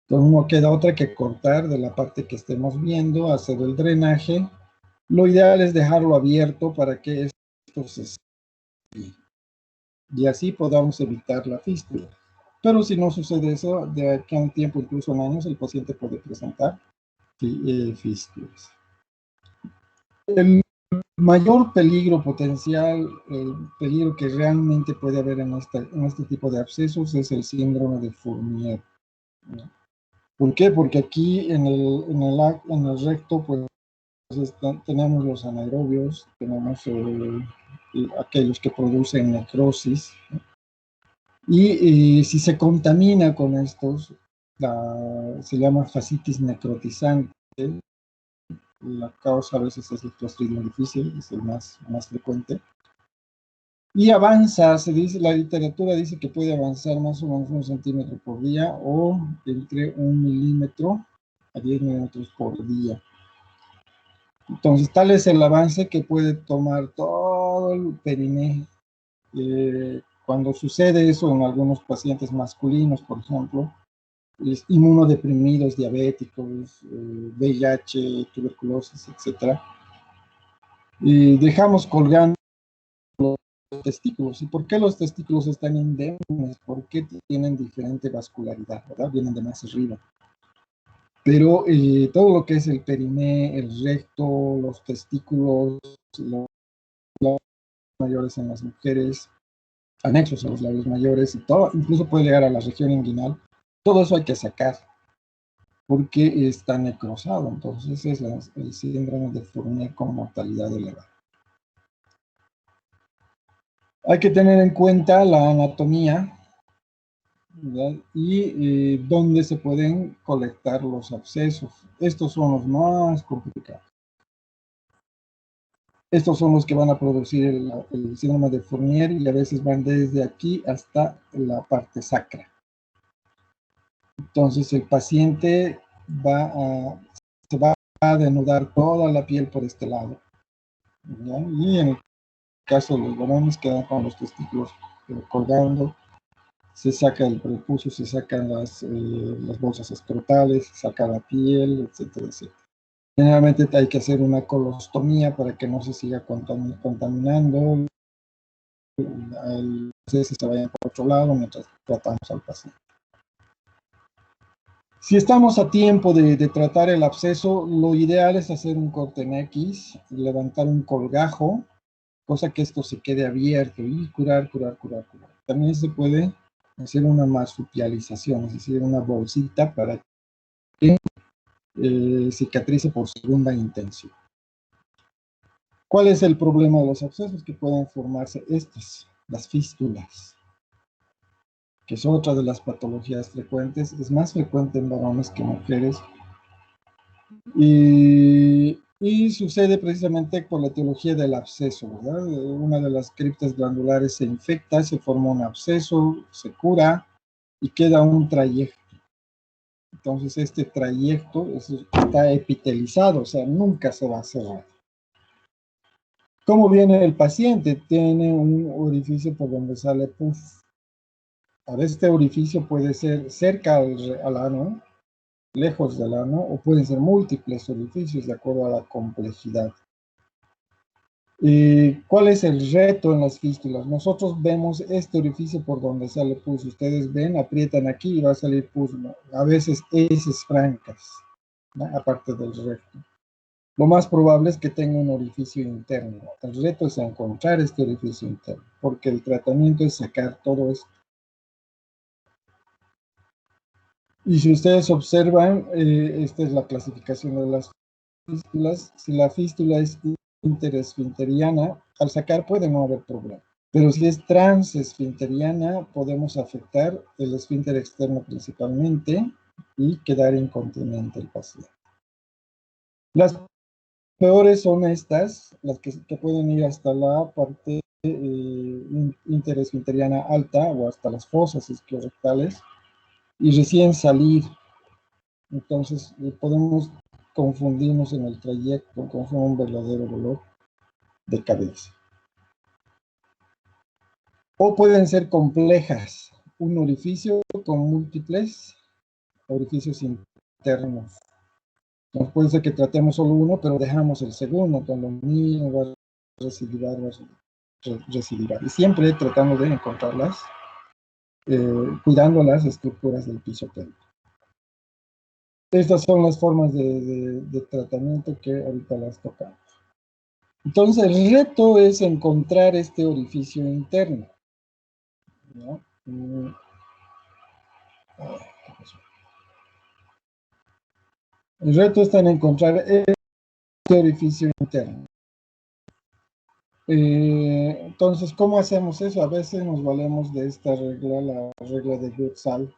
Speaker 1: Entonces no queda otra que cortar de la parte que estemos viendo, hacer el drenaje. Lo ideal es dejarlo abierto para que esto se cierre y así podamos evitar la fístula. Pero si no sucede eso, de aquí a un tiempo, incluso en años, el paciente puede presentar fístulas. El mayor peligro potencial, el peligro que realmente puede haber en este tipo de abscesos es el síndrome de Fournier, ¿no? ¿Por qué? Porque aquí en el recto, pues tenemos los anaerobios, tenemos aquellos que producen necrosis, ¿no? Y si se contamina con estos, se llama fascitis necrotizante. La causa a veces es el Clostridium difficile, es el más frecuente. Y avanza, se dice, la literatura dice que puede avanzar más o menos 1 centímetro por día o entre 1 milímetro a 10 milímetros por día. Entonces, tal es el avance que puede tomar todo el periné. Cuando sucede eso en algunos pacientes masculinos, por ejemplo, inmunodeprimidos, diabéticos, VIH, tuberculosis, etc., y dejamos colgando los testículos. ¿Y por qué los testículos están indemnes? ¿Por qué tienen diferente vascularidad? ¿Verdad? Vienen de más arriba. Pero todo lo que es el periné, el recto, los testículos, los labios mayores en las mujeres, anexos a los labios mayores y todo, incluso puede llegar a la región inguinal, todo eso hay que sacar porque está necrosado. Entonces es el síndrome de Fournier con mortalidad elevada. Hay que tener en cuenta la anatomía, ¿verdad? Y dónde se pueden colectar los abscesos. Estos son los más complicados. Estos son los que van a producir el síndrome de Fournier y a veces van desde aquí hasta la parte sacra. Entonces el paciente se va a denudar toda la piel por este lado, ¿ya? Y en el caso de los varones quedan con los testículos colgando, se saca el prepucio, se sacan las bolsas escrotales, se saca la piel, etcétera, etcétera. Generalmente hay que hacer una colostomía para que no se siga contaminando, el proceso se vaya por otro lado mientras tratamos al paciente. Si estamos a tiempo de tratar el absceso, lo ideal es hacer un corte en X, levantar un colgajo, cosa que esto se quede abierto y curar. También se puede hacer una marsupialización, es decir, una bolsita para que cicatrice por segunda intención. ¿Cuál es el problema de los abscesos? Que pueden formarse estas, las fístulas, que es otra de las patologías frecuentes, es más frecuente en varones que en mujeres, y sucede precisamente por la etiología del absceso, ¿verdad? Una de las criptas glandulares se infecta, se forma un absceso, se cura y queda un trayecto. Entonces este trayecto está epitelizado, o sea, nunca se va a cerrar. ¿Cómo viene el paciente? Tiene un orificio por donde sale pus. Ahora este orificio puede ser cerca al ano, lejos del ano, o pueden ser múltiples orificios de acuerdo a la complejidad. ¿Cuál es el reto en las fístulas? Nosotros vemos este orificio por donde sale pus. Ustedes ven, aprietan aquí y va a salir pus, ¿no? A veces heces francas, ¿no? Aparte del recto. Lo más probable es que tenga un orificio interno. El reto es encontrar este orificio interno, porque el tratamiento es sacar todo esto. Y si ustedes observan, esta es la clasificación de las fístulas. Si la fístula es interesfinteriana, al sacar puede no haber problema. Pero si es transesfinteriana, podemos afectar el esfínter externo principalmente y quedar incontinente el paciente. Las peores son estas, las que pueden ir hasta la parte interesfinteriana alta o hasta las fosas esclerotales y recién salir. Entonces podemos confundirnos en el trayecto con un verdadero dolor de cabeza. O pueden ser complejas, un orificio con múltiples orificios internos. Nos puede ser que tratemos solo uno, pero dejamos el segundo, con lo mismo va a recidivar. Y siempre tratando de encontrarlas, cuidando las estructuras del piso pélvico. Estas son las formas de tratamiento que ahorita las tocamos. Entonces, el reto es encontrar este orificio interno, ¿no? El reto está en encontrar este orificio interno. Entonces, ¿cómo hacemos eso? A veces nos valemos de esta regla, la regla de Goodsall,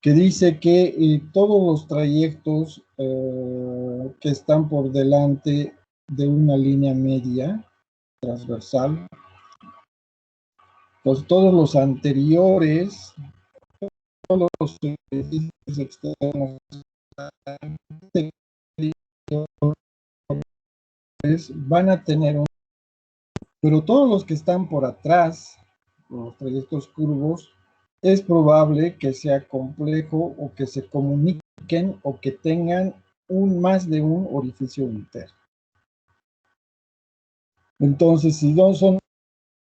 Speaker 1: que dice que todos los trayectos que están por delante de una línea media transversal, pues todos los anteriores, todos los edificios externos van a tener un... Pero todos los que están por atrás, los trayectos curvos, es probable que sea complejo o que se comuniquen o que tengan más de un orificio interno. Entonces, si no son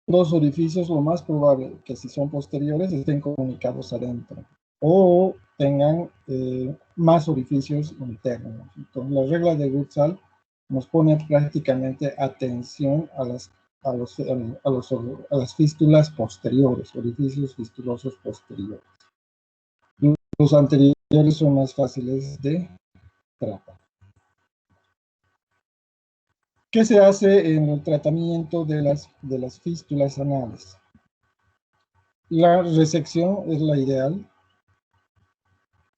Speaker 1: dos orificios, lo más probable que si son posteriores estén comunicados adentro o tengan más orificios internos. Entonces, la regla de Goodsall nos pone prácticamente atención a las fístulas posteriores, orificios fistulosos posteriores. Los anteriores son más fáciles de tratar. ¿Qué se hace en el tratamiento de las fístulas anales? La resección es la ideal,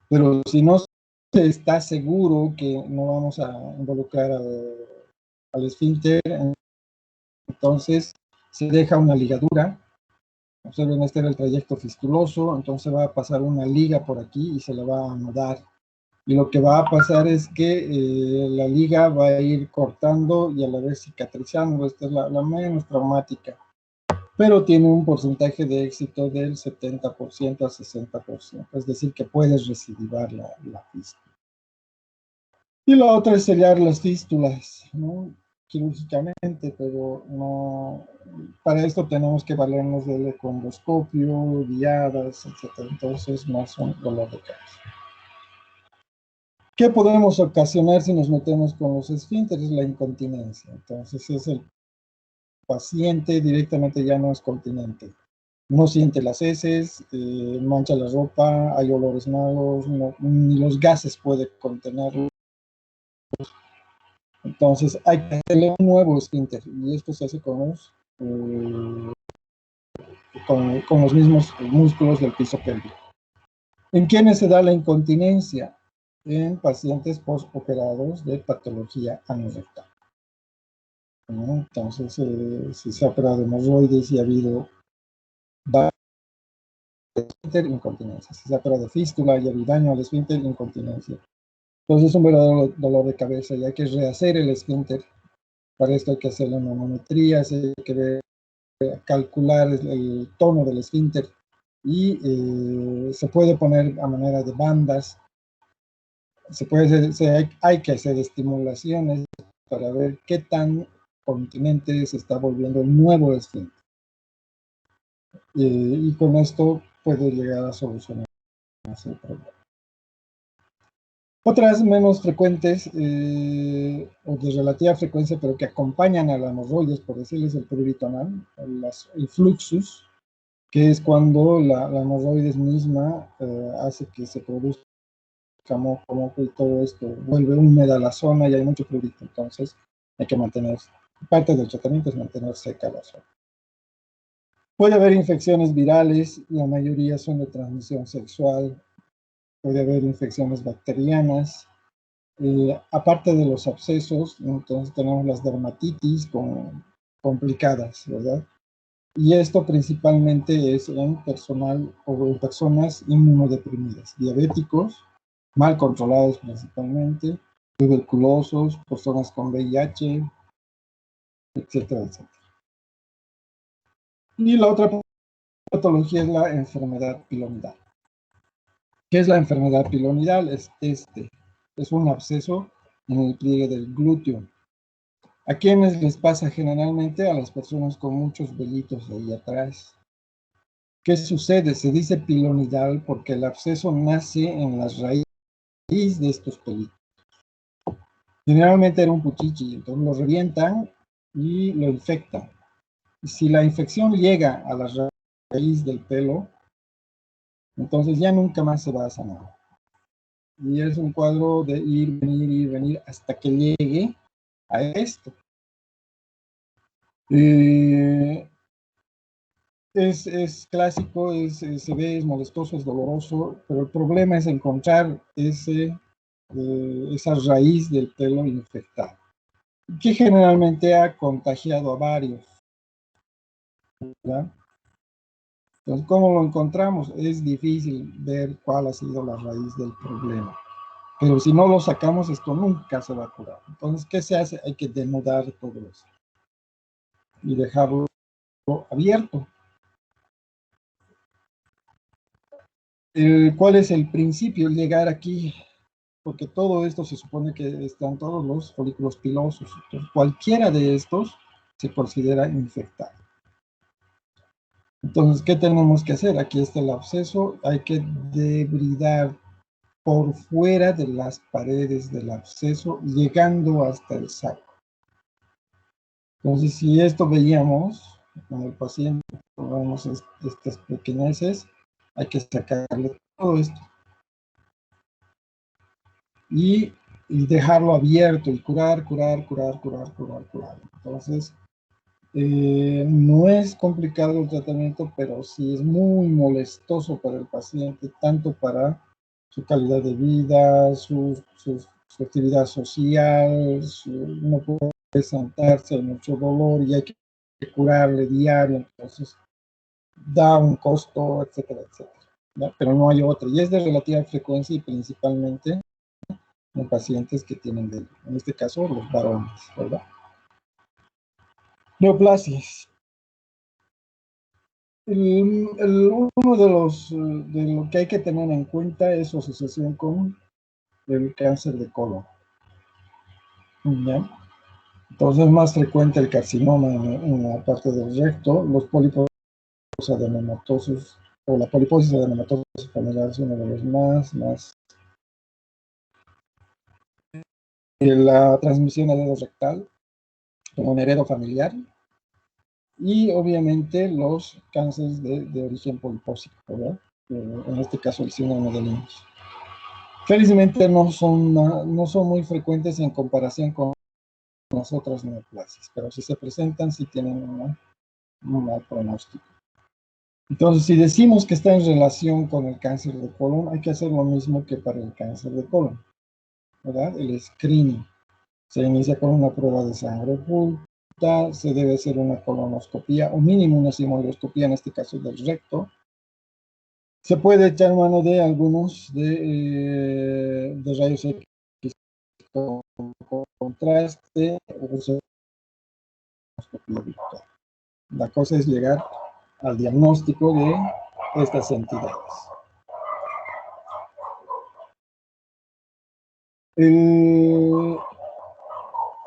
Speaker 1: pero si no se está seguro que no vamos a involucrar al esfínter, entonces se deja una ligadura. Observen, este era el trayecto fistuloso, entonces va a pasar una liga por aquí y se la va a anudar. Y lo que va a pasar es que la liga va a ir cortando y a la vez cicatrizando. Esta es la menos traumática, pero tiene un porcentaje de éxito del 70% a 60%, es decir, que puedes recidivar la fístula. Y la otra es sellar las fístulas, ¿no? Quirúrgicamente, pero no, para esto tenemos que valernos del econdoscopio, guiadas, etc. Entonces, más un dolor de cabeza. ¿Qué podemos ocasionar si nos metemos con los esfínteres? La incontinencia. Entonces, es el paciente directamente ya no es continente. No siente las heces, mancha la ropa, hay olores malos, ni los gases puede contenerlos. Entonces hay que hacerle un nuevo esfínter y esto se hace con los mismos músculos del piso pélvico. ¿En quiénes se da la incontinencia? En pacientes postoperados de patología anorrectal. Entonces, si se ha operado hemorroides y ha habido esfínter, incontinencia. Si se ha operado de fístula y ha habido daño al esfínter, incontinencia. Entonces es un verdadero dolor de cabeza y hay que rehacer el esfínter. Para esto hay que hacer la manometría, hay que calcular el tono del esfínter y se puede poner a manera de bandas. Hay que hacer estimulaciones para ver qué tan continente se está volviendo el nuevo esfínter. Y con esto puede llegar a solucionar el problema. Otras menos frecuentes o de relativa frecuencia, pero que acompañan a la hemorroides, por decirles, el prurito anal, el fluxus, que es cuando la hemorroides misma hace que se produzca moco y todo esto, vuelve húmeda la zona y hay mucho prurito. Entonces hay que mantener, parte del tratamiento es mantener seca la zona. Puede haber infecciones virales, la mayoría son de transmisión sexual, puede haber infecciones bacterianas, Aparte de los abscesos, entonces tenemos las dermatitis complicadas, ¿verdad? Y esto principalmente es en personal o en personas inmunodeprimidas, diabéticos, mal controlados principalmente, tuberculosos, personas con VIH, etcétera, etcétera. Y la otra patología es la enfermedad pilonidal. ¿Qué es la enfermedad pilonidal? Es un absceso en el pliegue del glúteo. ¿A quiénes les pasa generalmente? A las personas con muchos velitos ahí atrás. ¿Qué sucede? Se dice pilonidal porque el absceso nace en las raíces de estos pelitos. Generalmente era un puchichi, entonces lo revientan y lo infectan. Y si la infección llega a la raíz del pelo, entonces ya nunca más se va a sanar. Y es un cuadro de ir, venir, hasta que llegue a esto. Es clásico, se ve, es molestoso, es doloroso, pero el problema es encontrar esa raíz del pelo infectado, que generalmente ha contagiado a varios, ¿verdad? Entonces, ¿cómo lo encontramos? Es difícil ver cuál ha sido la raíz del problema. Pero si no lo sacamos, esto nunca se va a curar. Entonces, ¿qué se hace? Hay que denudar todo eso y dejarlo abierto. ¿Cuál es el principio? Llegar aquí, porque todo esto se supone que están todos los folículos pilosos. Entonces, cualquiera de estos se considera infectado. Entonces, ¿qué tenemos que hacer? Aquí está el absceso. Hay que debridar por fuera de las paredes del absceso, llegando hasta el saco. Entonces, si esto veíamos en el paciente, vemos estas pequeñeces, hay que sacarle todo esto y dejarlo abierto y curar. Entonces, no es complicado el tratamiento, pero sí es muy molestoso para el paciente, tanto para su calidad de vida, su actividad social, no puede sentarse, hay mucho dolor y hay que curarle diario, entonces da un costo, etcétera, etcétera, ¿ya? Pero no hay otra, y es de relativa frecuencia y principalmente en pacientes que tienen en este caso, los varones, ¿verdad? Neoplasias. Uno de lo que hay que tener en cuenta es su asociación con el cáncer de colon, ¿ya? Entonces es más frecuente el carcinoma en la parte del recto, los pólipos adenomatosos, o la poliposis adenomatosa familiar es uno de los más. La transmisión a dedo rectal, como un heredo familiar, y obviamente los cánceres de origen polipósico, ¿verdad? En este caso el síndrome de Lynch. Felizmente no son muy frecuentes en comparación con las otras neoplasias, pero si se presentan, sí tienen un mal pronóstico. Entonces, si decimos que está en relación con el cáncer de colon, hay que hacer lo mismo que para el cáncer de colon, ¿verdad? El screening. Se inicia con una prueba de sangre oculta, se debe hacer una colonoscopía, o mínimo una sigmoidoscopía, en este caso del recto. Se puede echar mano de algunos de rayos X con contraste o colonoscopía virtual. La cosa es llegar al diagnóstico de estas entidades.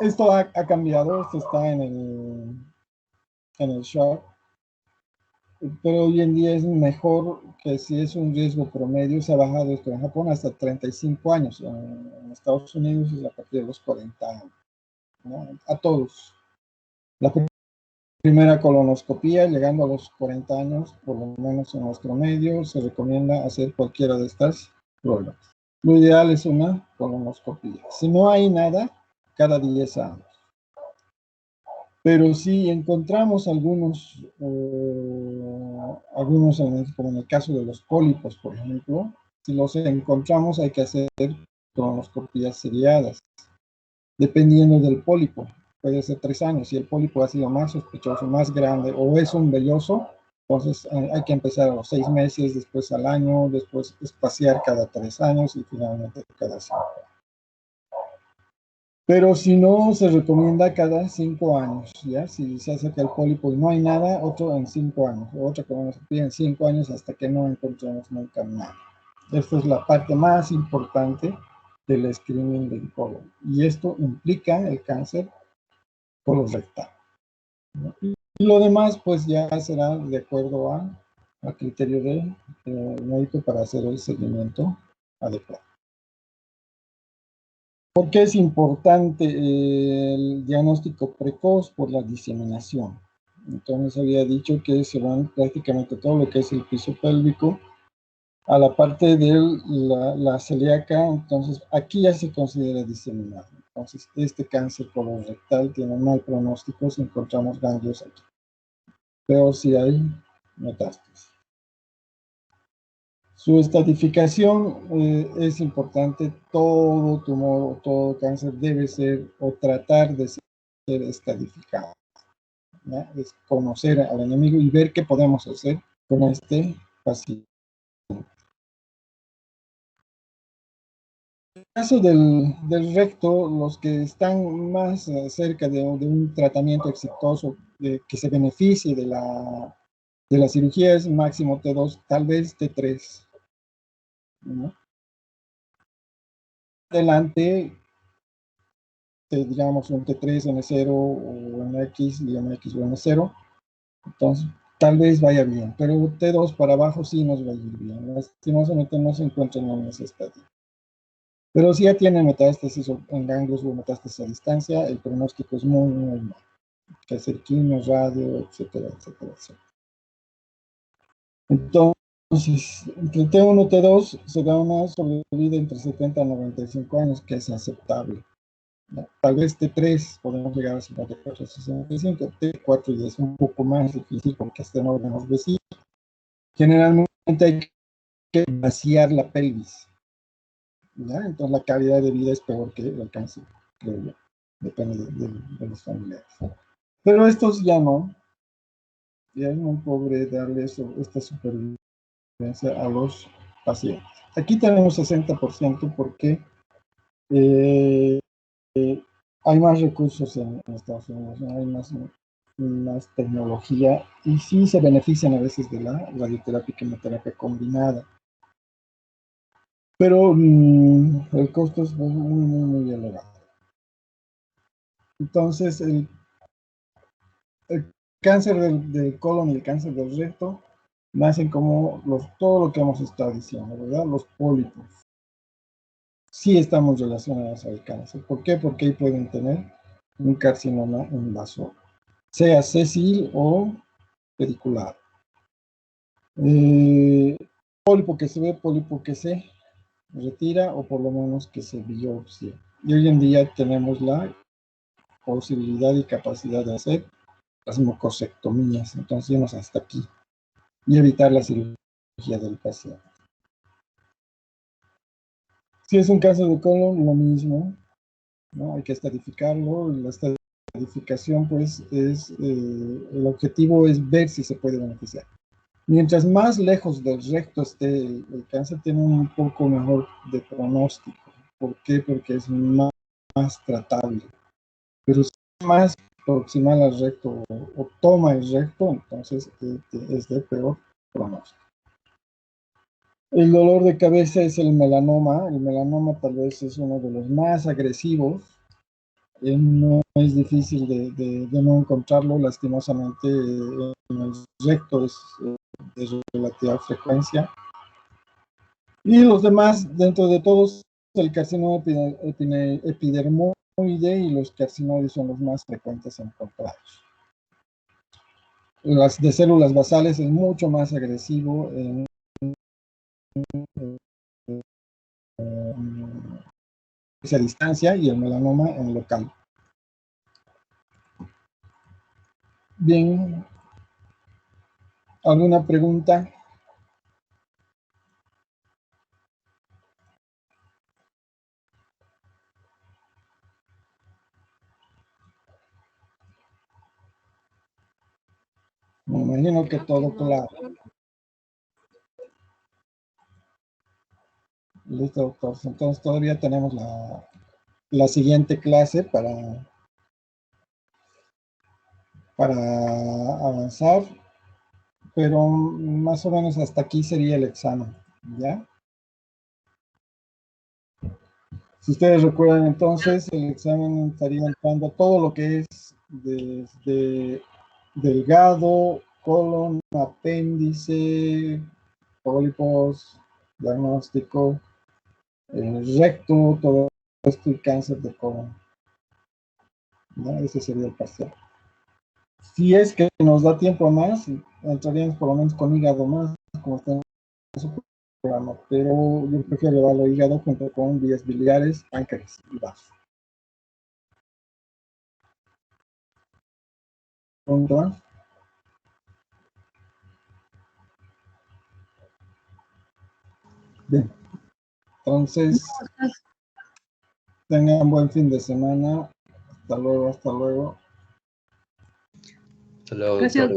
Speaker 1: Esto ha cambiado, esto está en el shock, pero hoy en día es mejor que si es un riesgo promedio, se ha bajado esto en Japón hasta 35 años, en Estados Unidos es a partir de los 40 años, ¿no? A todos. La primera colonoscopía, llegando a los 40 años, por lo menos en nuestro medio, se recomienda hacer cualquiera de estas pruebas. Lo ideal es una colonoscopía. Si no hay nada, cada 10 años. Pero si encontramos algunos como en el caso de los pólipos, por ejemplo, si los encontramos hay que hacer colonoscopías seriadas, dependiendo del pólipo. Puede ser 3 años. Si el pólipo ha sido más sospechoso, más grande o es un velloso, entonces hay que empezar a los 6 meses, después al año, después espaciar cada 3 años y finalmente cada 5 años. Pero si no, se recomienda cada 5 años, ¿ya? Si se acerca el pólipo y no hay nada, otro en 5 años, otra colonoscopia en 5 años hasta que no encontremos nunca nada. Esta es la parte más importante del screening del colon. Y esto implica el cáncer colorectal, ¿no? Y lo demás, pues ya será de acuerdo al criterio del médico para hacer el seguimiento adecuado. ¿Por qué es importante el diagnóstico precoz? Por la diseminación. Entonces había dicho que se van prácticamente todo lo que es el piso pélvico a la parte de la celíaca, entonces aquí ya se considera diseminado. Entonces este cáncer colorectal tiene mal pronóstico si encontramos ganglios aquí, pero si hay metástasis. Su estratificación es importante. Todo tumor o todo cáncer debe ser o tratar de ser estratificado, ¿ya? Es conocer al enemigo y ver qué podemos hacer con este paciente. En el caso del recto, los que están más cerca de un tratamiento exitoso que se beneficie de la cirugía es máximo T2, tal vez T3, ¿no? Adelante, digamos un T3 N0 o NX y NX o N0, entonces tal vez vaya bien, pero T2 para abajo sí nos va a ir bien. Lastimosamente no se encuentran en ese estadio. Pero si ya tiene metástasis en ganglios o metástasis a distancia, el pronóstico es muy, muy malo. Que hacer quimio, radio, etcétera, etcétera, etcétera. Entonces, entre T1 y T2 se da una sobrevida entre 70 a 95 años, que es aceptable. ¿No? Tal vez T3 podemos llegar a 54 a 65, T4 ya es un poco más difícil porque está en órganos vecinos. Generalmente hay que vaciar la pelvis, ¿ya? Entonces la calidad de vida es peor que el cáncer, creo yo. Depende de los familiares. Pero estos ya no. Ya es muy pobre darle esta supervivencia a los pacientes. Aquí tenemos 60% porque eh, hay más recursos en Estados Unidos, ¿no? Hay más tecnología y sí se benefician a veces de la radioterapia y quimioterapia combinada. Pero el costo es muy, muy, muy elevado. Entonces, el cáncer del colon y el cáncer del recto nacen como todo lo que hemos estado diciendo, ¿verdad? Los pólipos. Sí estamos relacionados al cáncer. ¿Por qué? Porque ahí pueden tener un carcinoma invasor, sea séssil o pedicular. Pólipo que se ve, pólipo que se retira o por lo menos que se biopsia. Y hoy en día tenemos la posibilidad y capacidad de hacer las mucosectomías, entonces irnos hasta aquí y evitar la cirugía del paciente. Si es un cáncer de colon, lo mismo, ¿no? Hay que estratificarlo. La estratificación, pues, el objetivo es ver si se puede beneficiar. Mientras más lejos del recto esté el cáncer, tiene un poco mejor de pronóstico. ¿Por qué? Porque es más tratable. Pero si es más proximal al recto o toma el recto, entonces es de peor pronóstico. El dolor de cabeza es el melanoma. El melanoma tal vez es uno de los más agresivos. No es difícil de no encontrarlo, lastimosamente en el recto es de relativa frecuencia. Y los demás, dentro de todos, el carcinoma epidermoide y los carcinoides son los más frecuentes encontrados. Las de células basales es mucho más agresivo en esa distancia y el melanoma en local. Bien, ¿alguna pregunta? Me imagino que todo claro. Listo, doctor. Entonces todavía tenemos la siguiente clase para avanzar, pero más o menos hasta aquí sería el examen, ¿ya? Si ustedes recuerdan entonces, el examen estaría entrando todo lo que es desde delgado, colon, apéndice, pólipos, diagnóstico, recto, todo esto y cáncer de colon, ¿no? Ese sería el parcial. Si es que nos da tiempo más, entraríamos por lo menos con hígado más, como está en su programa, pero yo prefiero llevarlo hígado junto con vías biliares, páncreas y vaso. ¿Pregunta? Bien, entonces tengan un buen fin de semana. Hasta luego, hasta luego.
Speaker 2: Hasta luego,
Speaker 3: Gracias,
Speaker 2: doctor.